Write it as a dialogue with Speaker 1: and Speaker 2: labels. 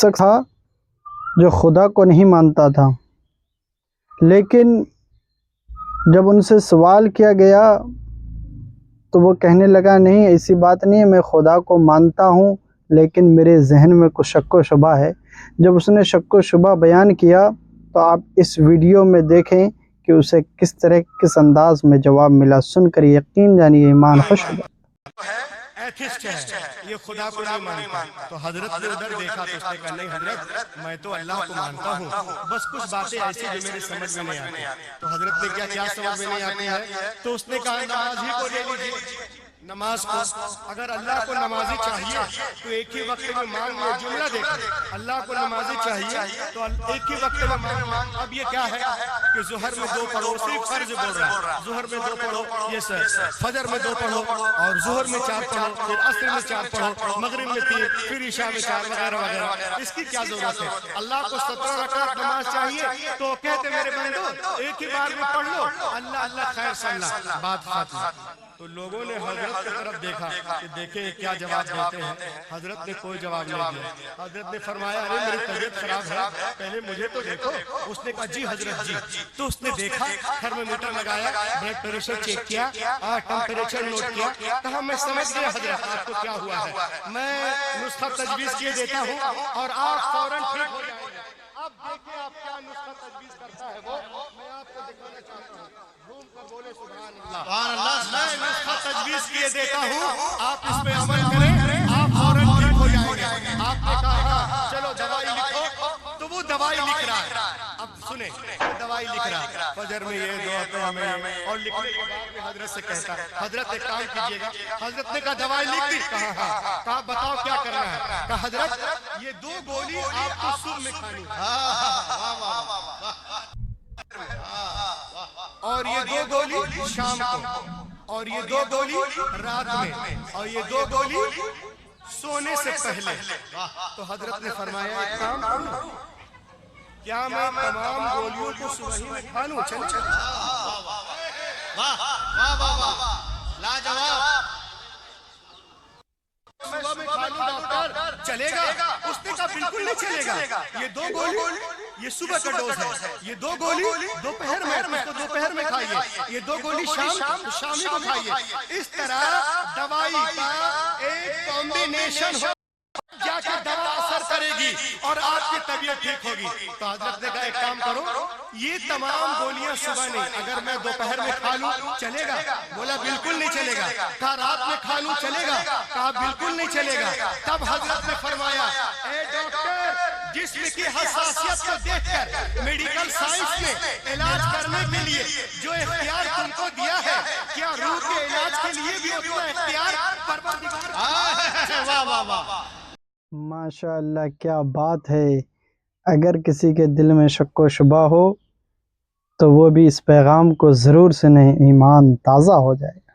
Speaker 1: شخص تھا جو خدا کو نہیں مانتا تھا، لیکن جب ان سے سوال کیا گیا تو وہ کہنے لگا نہیں، ایسی بات نہیں ہے، میں خدا کو مانتا ہوں لیکن میرے ذہن میں کچھ شک و شبہ ہے۔ جب اس نے شک و شبہ بیان کیا تو آپ اس ویڈیو میں دیکھیں کہ اسے کس انداز میں جواب ملا۔ سن کر یقین جانیے ایمان خوش ہو جائے۔
Speaker 2: ایتھسٹ ہے، یہ خدا کو نہیں مانتا۔ تو حضرت نے ادھر دیکھا تو اس نے کہا نہیں حضرت، میں تو اللہ کو مانتا ہوں، بس کچھ باتیں ایسی جو میرے سمجھ میں نہیں آتی۔ تو حضرت نے کیا سمجھ میں نہیں آتی ہے؟ تو اس نے کہا نماز ہی کو لے لیجیے، نماز کو اگر اللہ کو نمازی چاہیے تو ایک ہی وقت میں مانگ لے۔ جملہ دیکھیں، اللہ کو نمازی چاہیے تو ایک ہی وقت میں مانگ لے۔ اب یہ کیا ہے کہ ظہر میں 2 پڑھو، صرف فرض بول رہا ہے، ظہر میں 2 پڑھو، یہ سر فجر میں 2 پڑھو، اور ظہر میں 4 پڑھو، پھر عصر میں 4 پڑھو، مغرب میں 3، پھر عشاء میں 4 وغیرہ وغیرہ۔ اس کی کیا ضرورت ہے؟ اللہ کو 17 رکعت نماز چاہیے تو کہتے میرے بندو ایک ہی بار میں پڑھ لو، اللہ اللہ خیر صلی بات ختم۔ تو لوگوں نے حضرت کی طرف دیکھا کہ دیکھیں کیا جواب دیتے ہیں۔ حضرت نے کوئی جواب نہیں دیا۔ حضرت نے فرمایا ارے میری طبیعت خراب ہے، پہلے مجھے تو دیکھو۔ اس نے کہا جی حضرت جی۔ تو اس نے دیکھا، تھرمومیٹر لگایا، بلڈ پریشر چیک کیا، ٹمپریچر نوٹ کیا، کہا میں سمجھ گیا حضرت آپ کو کیا ہوا ہے، میں نسخہ تجویز کیے دیتا ہوں اور آپ فوراً ٹھیک ہو جائیں گے۔ اب دیکھیں آپ کیا نسخہ تجویز کرتا ہے وہ، میں آپ کو دکھانا چاہتا ہوں۔ گھوم کر بولے سبحان اللہ۔ میں نسخہ تجویز کیے دیتا ہوں، آپ اس پہ عمل کریں، آپ فوراً ٹھیک ہو جائیں گے۔ آپ نے کہا ہاں چلو دوائی لکھو، تو وہ دوائی لکھ رہا ہے۔ اب سنیں، دوائی لکھ رہا ہے، فجر میں یہ دعا میں، اور لکھنے کے بعد میں حضرت سے کہتا ہے حضرت ایک کام کیجئے گا۔ حضرت نے کہا دوائی لکھ دی؟ کہا ہاں۔ کہا بتاؤ کیا کرنا ہے؟ کہا حضرت یہ 2 گولی آپ کو صبح میں کھانی ہے، اور یہ 2 گولی شام کو، اور یہ 2 گولی رات میں، اور یہ 2 گولی سونے سے پہلے۔ تو حضرت نے فرمایا ایک کام کروں، کیا میں تمام گولیوں کو صبح ہی میں کھا لوں؟ چلے لاجواب، صبح میں کھا لوں ڈاکٹر چلے گا؟ اس نے کہا بالکل نہیں چلے گا، یہ 2 گولی یہ صبح کا ڈوز ہے، یہ 2 گولی دوپہر میں، اس کو دوپہر میں کھائیے، یہ 2 گولی شامی کو کھائیے۔ اس طرح دوائی کا ایک کمبینیشن ہو جا کے دوا اثر کرے گی اور آپ کی طبیعت ٹھیک ہوگی۔ تو حضرت نے کہا ایک کام کرو، یہ تمام گولیاں صبح نہیں، اگر میں دوپہر میں کھا لوں چلے گا؟ بولا بالکل نہیں چلے گا۔ کہا رات میں کھا لوں چلے گا؟ کہا بالکل نہیں چلے گا۔ تب حضرت نے فرمایا اے ڈاکٹر، جسم کی حساسیت کو دیکھ کر میڈیکل سائنس نے علاج کرنے کے لیے جو اختیار تم کو دیا ہے، کیا روح کے علاج کے لیے بھی اتنا اختیار پروردگار؟ واہ واہ واہ،
Speaker 1: ماشاء اللہ کیا بات ہے۔ اگر کسی کے دل میں شک و شبہ ہو تو وہ بھی اس پیغام کو ضرور سنیں، ایمان تازہ ہو جائے گا۔